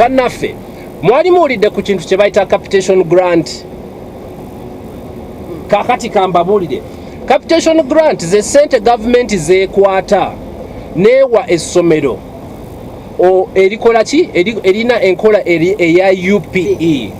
bannaffe mwali muwulidde ku kintu kye bayita capitation grant kakati kambabuulire capitation grant ze ssente gavumenti zeekwata neewa essomero erikola ki erina enkola eya UPE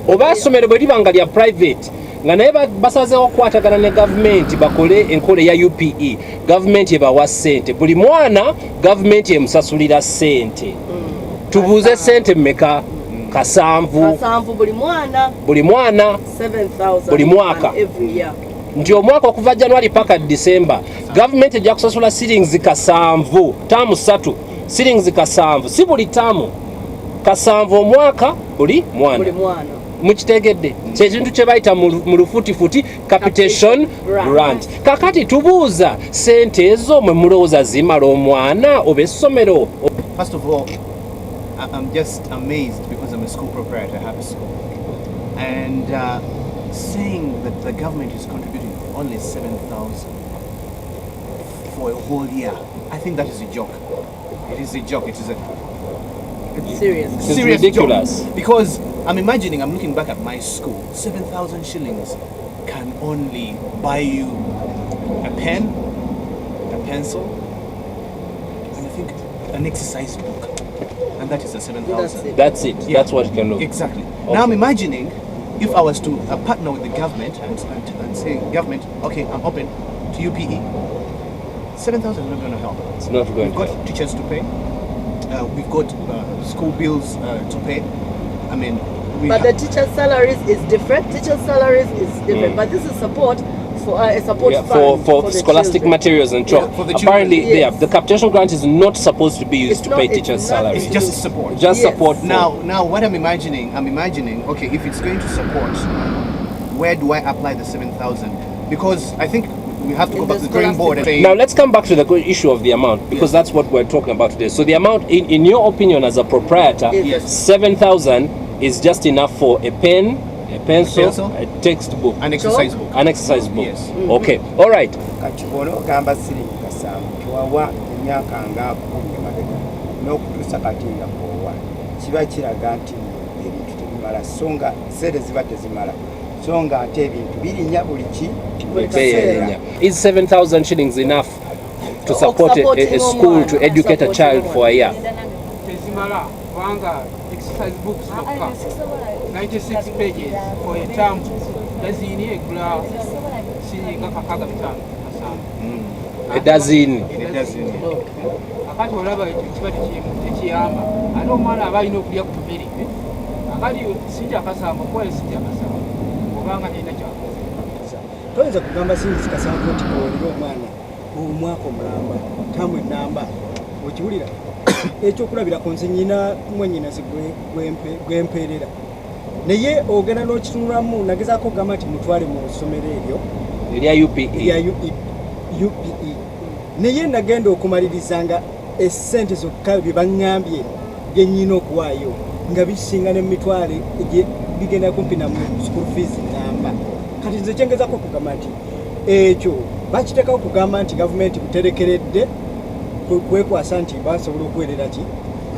oba essomero bwe liba nga lya private nga naye basazeewo okukwatagana ne gavumenti bakole enkola eya UPE gavumenti ebawa ssente buli mwana gavumenti emusasulira ssente tubuuze ssente mmeka kasanvu buli mwana 7,000 buli mwaka every year. nti omwaka okuva January paka December gavumenti ejja kusasula shillings kasanvu taamu 3 shillings kasanvu si buli taamu kasanvu omwaka buli mwana mukitegedde kyekintu kye bayita mu lufutifuti capitation grant kakati tubuuza ssente ezo mwe mulowooza zimala omwana oba essomero. First of all, I'm just amazed because I'm a school proprietor, I have a school, and saying that the government is contributing only 7,000 for a whole year, I think that is a joke. It is a joke. It is a serious ridiculous joke. Because I'm imagining, I'm looking back at my school, 7,000 shillings can only buy you a pen, a pencil, and I think an exercise book. And that is the 7,000. That's it. Yeah. That's what you can do. Exactly. Okay. Now I'm imagining if I was to partner with the government and say, government, okay, I'm open to UPE. 7,000 is not going to help. It's not going to help. We've got teachers to pay. We've got school bills to pay. I mean, but the teachers' salaries is different. Teachers' salaries is different. But this is support for a support fund for scholastic materials and chalk. For the apparently, children, the capitation grant is not supposed to be used to pay teachers' salaries. It's just support. Just support. Now, what I'm imagining, okay, if it's going to support, where do I apply the 7,000? Because I think we have to go back to the drawing board and say. Now let's come back to the issue of the amount, because that's what we're talking about today. So the amount, in your opinion as a proprietor, 7,000 is just enough for a pen, a pencil, a textbook, an exercise book. An exercise book. Yes. Okay. All right. Is 7,000 shillings enough to support a school to educate a child for a year? Exercise books 96 pages for a term. A dozen. Toyinza kugamba sinzi kasanvu nti oliro omwana omwaka omulamba tamwe namba okiwulira ekyokulabira ku nze nyina mwenyinazi gwempeerera naye ogenda n'okitunulamu nagezaako okugamba nti mutwale mu ssomero eryo erya UPE naye nagenda okumaliriza nga essente zokka bye baŋŋambye bye nnyina okuwaayo nga bisinga n'emitwalo bigenda kumpi na school fees namba kati nze kyengezaako okugamba nti ekyo bakiteekawo okugamba nti gavumenti buterekeredde kwekwasa nti basobola okuweerera ki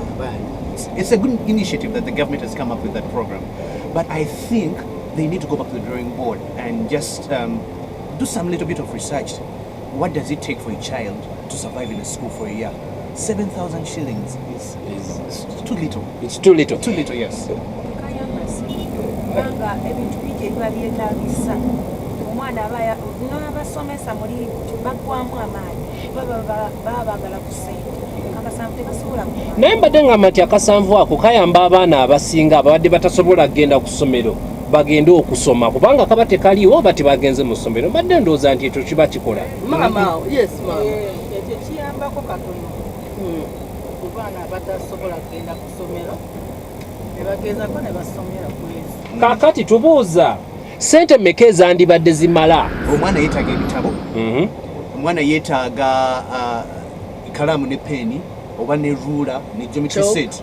abaana. It's a good initiative that the government has come up with that program, but I think they need to go back to the drawing board and just do some little bit of research. What does it take for a child to survive in a school for a year? 7,000 shillings is too little. It's too little. Too little, yes. naye mbadde ngamba nti akasanvu ako kayamba abaana abasinga ababadde batasobola kgenda ku ssomero bagende okusoma kubanga kaba tekaliwo oba tebagenze mu ssomero mbadde ndowooza nti ekyo kiba kikola kiyambako katono ku baana abatasobola kgenda ku ssomero ne bagezako ne basomera kwezi. Kaakati tubuuza ssente mmeka ezandibadde zimala? Omwana yeetaaga ebitabo, omwana yeetaaga kalaamu ne peeni oba ne ruula ne geometry set.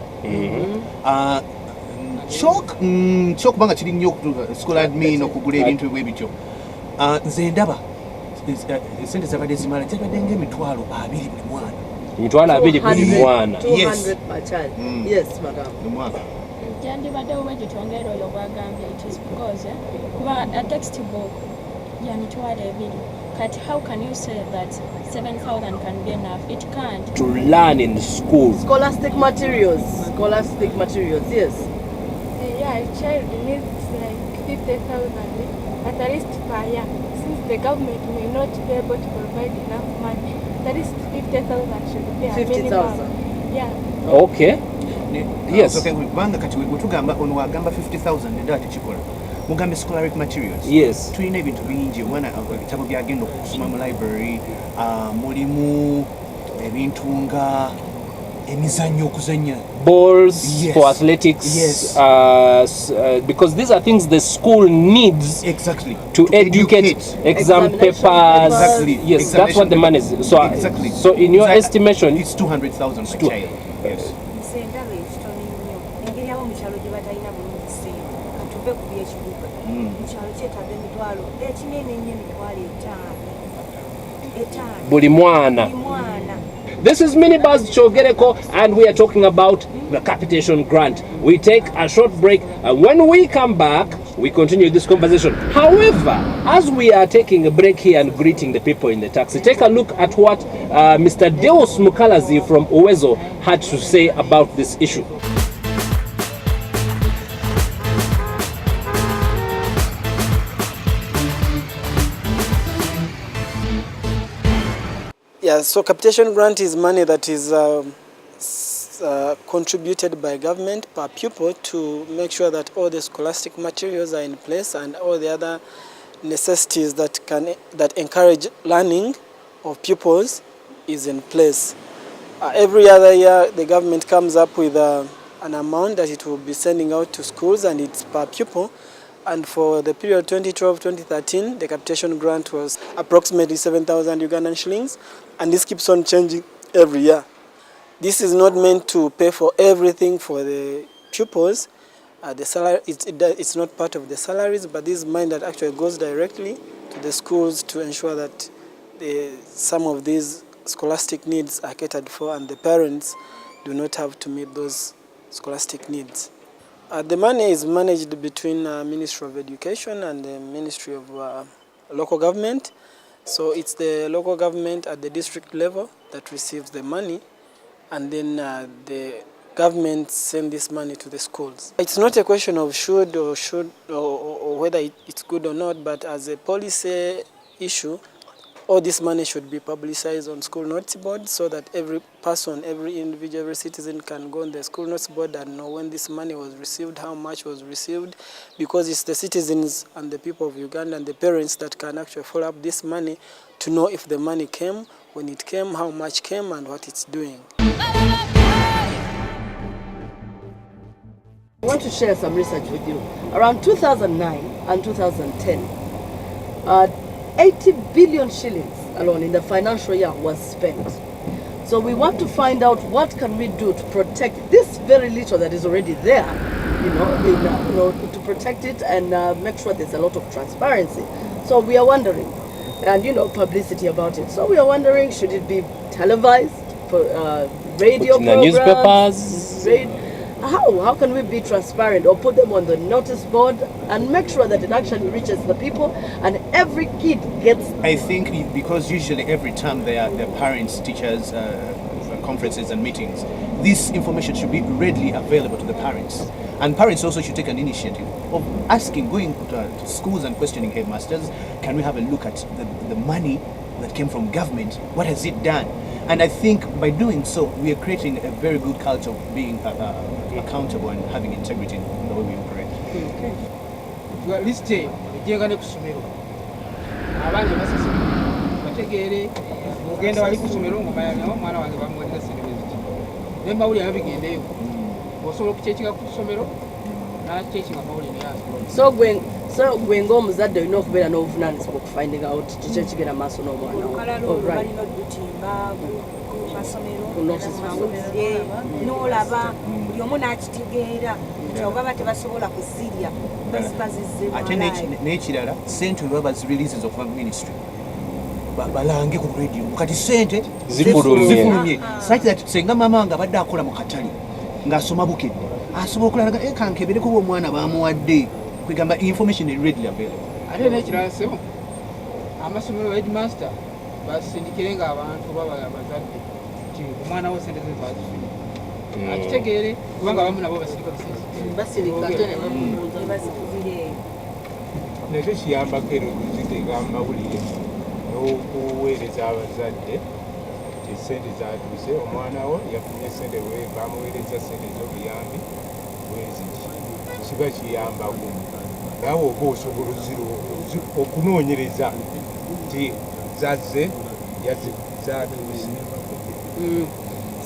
Chalk kubanga kiri nnyo school admin okugula ebintu bwe bityo. Nze ndaba essente zabadde zimala zabadde ng'emitwalo 2 buli mwana. emitwalo 2 buli mwana. 200 per child. Yes, madam. Yandibaddewo bwe kitwongera oyo gwagambye, it is because kuba a textbook ya mitwalo 2. But how can you say that 7,000 can be enough? It can't. To learn in school. Scholastic materials, yes. Yeah, a child needs like 50,000 at least per year. Since the government may not be able to provide enough money, at least 50,000 should be a 50,000. minimum. Yeah. Okay. Yes. Okay, kubanga kati wetugamba ono wagamba 50,000 ndala tekikola. Mugambe scholastic materials. Yes. Tulina ebintu bingi omwana ebitabo byagenda okusoma mu library, mulimu ebintu nga emizannyo okuzannya. Balls Yes. for athletics. Yes. Because these are things the school needs Exactly. to educate exam papers. Exactly. Yes, that's what the money is. So, Exactly. so in your estimation, it's 200,000 per child. Yes. Sentalo ekitono nnyo engeri abo mu kyalo gye batalina bulungi ssente katuve ku byekibuga mu kyalo kyetaaga emitwalo ekinene ennyo emitwalo 5 buli mwana. This is Minibuzz Chogereko, and we are talking about the capitation grant. We take a short break, and when we come back, we continue this conversation. However, as we are taking a break here and greeting the people in the taxi, take a look at what Mr. Deus Mukalazi from UWEZO had to say about this issue. Yeah, so capitation grant is money that is contributed by government per pupil to make sure that all the scholastic materials are in place and all the other necessities that encourage learning of pupils is in place. Every other year, the government comes up with an amount that it will be sending out to schools, and it's per pupil. And for the period 2012-2013, the capitation grant was approximately 7,000 Ugandan shillings, and this keeps on changing every year. This is not meant to pay for everything for the pupils. The salary, it's not part of the salaries, but this is money that actually goes directly to the schools to ensure that some of these scholastic needs are catered for and the parents do not have to meet those scholastic needs. The money is managed between Ministry of Education and the Ministry of Local Government. So it's the local government at the district level that receives the money, and then the government send this money to the schools. It's not a question of should or whether it's good or not, but as a policy issue, all this money should be publicized on school notice board so that every person, every individual, every citizen can go on the school notice board and know when this money was received, how much was received, because it's the citizens and the people of Uganda and the parents that can actually follow up this money to know if the money came, when it came, how much came, and what it's doing. I want to share some research with you. Around 2009 and 2010, 80 billion shillings alone in the financial year was spent. So we want to find out what can we do to protect this very little that is already there, to protect it and make sure there's a lot of transparency. So we are wondering, and publicity about it. So we are wondering, should it be televised for radio programs? Newspapers? How can we be transparent or put them on the notice board and make sure that it actually reaches the people and every kid gets... I think because usually every time there are parents, teachers, conferences and meetings, this information should be readily available to the parents. And parents also should take an initiative of asking, going to schools and questioning headmasters, can we have a look at the money that came from government? What has it done? And I think by doing so, we are creating a very good culture of being accountable and having integrity in the way we operate. Okay. List ejengane kusomero. Abana basase. Bategere ogenda wali kusomero ngomayanya mwana wange bamwalira service. Nemba uli abigendeyo. Osobola okukyekika ku kusomero na kyekika mawuli ne yaso. So gwe ng'omuzadde olina okubeera n'obuvunaanyizibwa okufinding out kiki ekigenda maaso n'omwana wo. balina odutimba ku masomero n'olaba buli omu n'akitegeera nti ogaba tebasobola kuzirya bazizze Ate n'ekirala ssente bwe baba zireleases okuva mu ministry balange ku radio kati sente zifulumye such that senga mama nga badde akola mu katale ng'asoma bukedde asobola okulalaga kankebereko omwana bamuwadde kwegamba information is readily available. Ate n'ekirala ssebo amasomero headmaster basindikire ng'abantu baba abazadde nti omwana wo sente ze bazifuna akitegeere kubanga abamu nabo basirika nakyo kiyambako ero kuziteeka mu mawulire n'okuweereza abazadde ti sente zatuuse omwana wo yafunye sente bamuweereza sente z'obuyambi bweziki kiba kiyambako naawe oba osobola okunoonyereza nti zazze zatuuse.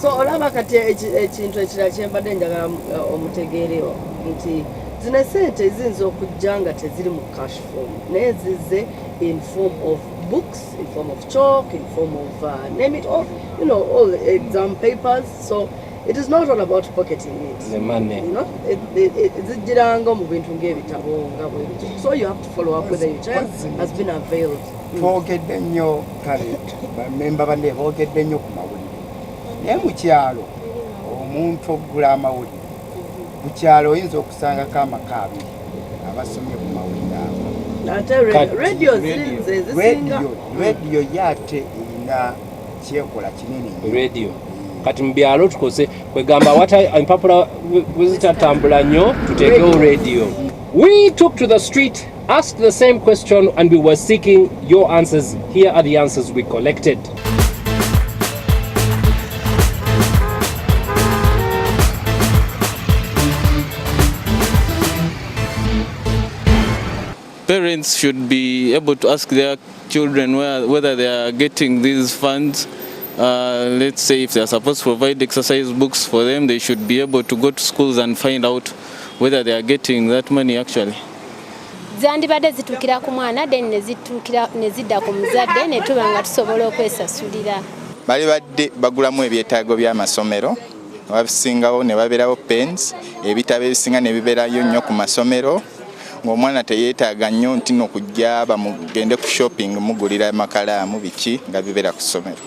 So olaba kati ekintu ekirala kyembadde njagala omutegeerewo nti zino sente ziyinza okujja nga teziri mu cash form naye zizze in form of books, in form of chalk, in form of name it all, you know, all the exam papers. So it is not all about pocketing it. The money. You know, so you have to follow up whether your child has been availed. Twogedde nnyo kale bamemba banne boogedde nnyo ku mawulire naye mu kyalo omuntu ogula amawulire mu kyalo oyinza okusangako amaka abiri abasomye ku mawulire ago. Radio yate erina kyekola kinene radio kati mu byalo tukoze kwegamba wata empapula wezitatambula nnyo tuteekewo radio. We took to the street, asked the same question, and we were seeking your answers. Here are the answers we collected. Parents should be able to ask their children whether they are getting these funds. Let's say if they are supposed to provide exercise books for them, they should be able to go to schools and find out whether they are getting that money actually. Zandibadde zitukira ku mwana then nezidda ku muzadde ne tuba nga tusobola okwesasulira. Bali badde bagulamu ebyetaago by'amasomero abasingawo ne babeerawo pens ebitabo ebisinga ne bibeerayo nnyo ku masomero ng'omwana teyeetaaga nnyo nti n'okujja bamugende ku shopping mugulira makalaamu biki nga bibeera ku ssomero.